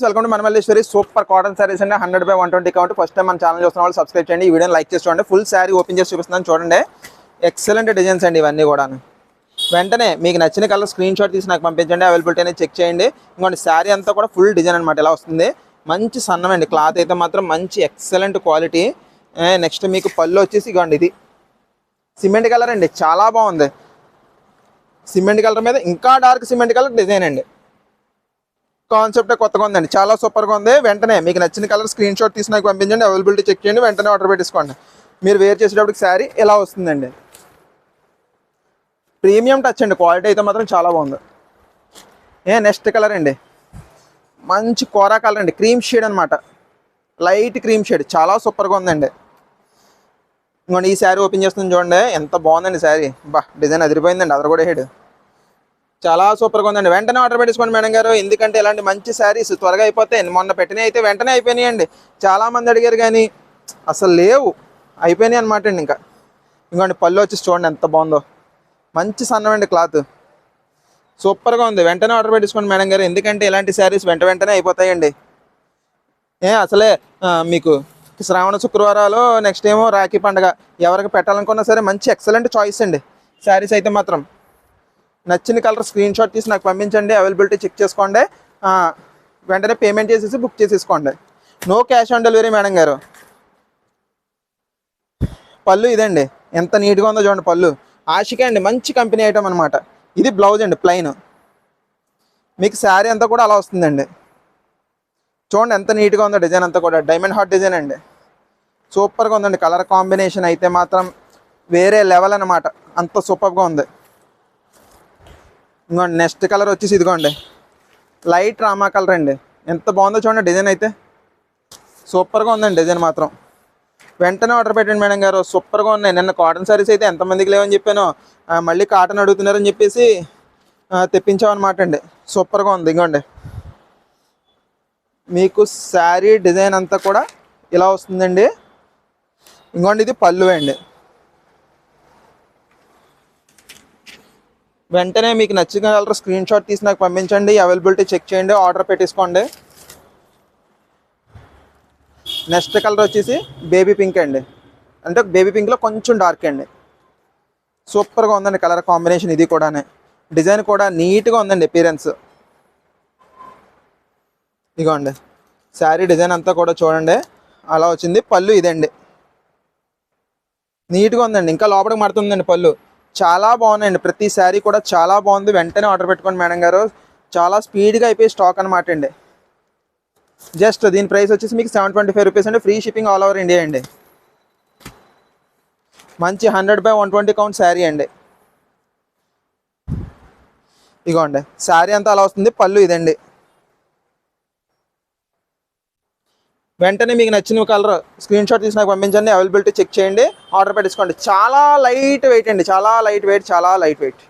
Welcome to మనమల్లేశ్వరి super cotton saris అండి 100/120 count. First time మన ఛానల్ చూస్తున్న వాళ్ళు సబ్స్క్రైబ్ చేయండి, ఈ వీడియోని లైక్ చేసి చూడండి. ఫుల్ శారీ ఓపెన్ చేసి చూపిస్తున్నాను చూడండి. ఎక్సలెంట్ డిజైన్స్ అండి ఇవన్నీ కూడా. వెంటనే మీకు నచ్చిన కలర్ స్క్రీన్ షాట్ తీసి నాకు పంపించండి, అవైలబిలిటీ అనేది చెక్ చేయండి. ఇంకోటి శారీ అంతా కూడా ఫుల్ డిజైన్ అనమాట ఇలా వస్తుంది. మంచి సన్నమండి క్లాత్ అయితే మాత్రం మంచి ఎక్సలెంట్ క్వాలిటీ. నెక్స్ట్ మీకు పళ్ళు వచ్చేసి ఇవ్వండి, ఇది సిమెంట్ కలర్ అండి, చాలా బాగుంది. సిమెంట్ కలర్ మీద ఇంకా డార్క్ సిమెంట్ కలర్ డిజైన్ అండి. కాన్సెప్ట్ కొత్తగా ఉందండి, చాలా సూపర్గా ఉంది. వెంటనే మీకు నచ్చిన కలర్ స్క్రీన్ షాట్ తీసి నాకు పంపించండి, అవైలబిలిటీ చెక్ చేయండి, వెంటనే ఆర్డర్ పెట్టేసుకోండి. మీరు వేర్ చేసేటప్పటికి శారీ ఇలా వస్తుందండి. ప్రీమియం టచ్ అండి, క్వాలిటీ అయితే మాత్రం చాలా బాగుంది. నెక్స్ట్ కలర్ అండి, మంచి కోరా కలర్ అండి, క్రీమ్ షేడ్ అనమాట, లైట్ క్రీమ్ షేడ్, చాలా సూపర్గా ఉందండి. ఇంకోండి ఈ శారీ ఓపెన్ చేస్తుంది చూడండి, ఎంత బాగుందండి శారీ. డిజైన్ అదిరిపోయిందండి, అదర్ కూడా హెడ్ చాలా సూపర్గా ఉందండి. వెంటనే ఆర్డర్ పెట్టేసుకోండి మేడం గారు, ఎందుకంటే ఇలాంటి మంచి శారీస్ త్వరగా అయిపోతాయి. మొన్న పెట్టినవి అయితే వెంటనే అయిపోయినాయండి, చాలామంది అడిగారు కానీ అసలు లేవు, అయిపోయినాయి అనమాట అండి. ఇంకోండి పళ్ళు వచ్చేసి చూడండి ఎంత బాగుందో, మంచి సన్నమండి క్లాత్, సూపర్గా ఉంది. వెంటనే ఆర్డర్ పెట్టేసుకోండి మేడం గారు, ఎందుకంటే ఇలాంటి శారీస్ వెంటనే అయిపోతాయండి. అసలే మీకు శ్రావణ శుక్రవారాలు, నెక్స్ట్ ఏమో రాఖీ పండుగ, ఎవరికి పెట్టాలనుకున్నా సరే మంచి ఎక్సలెంట్ చాయిస్ అండి శారీస్ అయితే మాత్రం. నచ్చిన కలర్ స్క్రీన్ షాట్ తీసి నాకు పంపించండి, అవైలబిలిటీ చెక్ చేసుకోండి, వెంటనే పేమెంట్ చేసేసి బుక్ చేసేసుకోండి. No cash on delivery madam గారు. పళ్ళు ఇదండి, ఎంత నీట్గా ఉందో చూడండి. పళ్ళు ఆషికా అండి, మంచి కంపెనీ ఐటమ్ అనమాట. ఇది బ్లౌజ్ అండి ప్లెయిన్, మీకు శారీ అంతా కూడా అలా వస్తుందండి. చూడండి ఎంత నీట్గా ఉందో, డిజైన్ అంతా కూడా డైమండ్ హార్ట్ డిజైన్ అండి, సూపర్గా ఉందండి. కలర్ కాంబినేషన్ అయితే మాత్రం వేరే లెవెల్ అనమాట, అంత సూపర్గా ఉంది. ఇంకోండి నెక్స్ట్ కలర్ వచ్చేసి ఇదిగోండి, లైట్ రామా కలర్ అండి, ఎంత బాగుందో చూడండి. డిజైన్ అయితే సూపర్గా ఉందండి, డిజైన్ మాత్రం. వెంటనే ఆర్డర్ పెట్టండి మేడం గారు, సూపర్గా ఉన్నాయి. నిన్న కాటన్ సారీస్ అయితే ఎంతమందికి లేవని చెప్పాను, మళ్ళీ కాటన్ అడుగుతున్నారని చెప్పేసి తెప్పించామన్నమాట అండి. సూపర్గా ఉంది. ఇంకోండి మీకు శారీ డిజైన్ అంతా కూడా ఇలా వస్తుందండి. ఇంకోండి ఇది పళ్ళు అండి. వెంటనే మీకు నచ్చిన కలర్ స్క్రీన్ షాట్ తీసి నాకు పంపించండి, అవైలబిలిటీ చెక్ చేయండి, ఆర్డర్ పెట్టేసుకోండి. నెక్స్ట్ కలర్ వచ్చేసి బేబీ పింక్ అండి, అంటే బేబీ పింక్లో కొంచెం డార్క్ అండి, సూపర్గా ఉందండి కలర్ కాంబినేషన్. ఇది కూడా డిజైన్ కూడా నీట్గా ఉందండి అపియరెన్స్. ఇదిగోండి శారీ డిజైన్ అంతా కూడా చూడండి అలా వచ్చింది. పళ్ళు ఇదండి, నీట్గా ఉందండి, ఇంకా లోపలికి మడుతుందండి పళ్ళు. చాలా బాగున్నాయండి, ప్రతి శారీ కూడా చాలా బాగుంది. వెంటనే ఆర్డర్ పెట్టుకోండి మేడం గారు, చాలా స్పీడ్గా అయిపోయి స్టాక్ అనమాట అండి. జస్ట్ దీని ప్రైస్ వచ్చేసి మీకు 725 రూపీస్ అండి, free shipping all over India అండి. మంచి 100/120 కౌంట్ శారీ అండి. ఇగోండి శారీ అంతా అలా వస్తుంది, పళ్ళు ఇదండి. వెంటనే మీకు నచ్చిన కలర్ స్క్రీన్ షాట్ తీసి నాకు పంపించండి, అవైలబిలిటీ చెక్ చేయండి, ఆర్డర్ పెట్టేసుకోండి. చాలా లైట్ వెయిట్ అండి, చాలా లైట్ వెయిట్, చాలా లైట్ వెయిట్.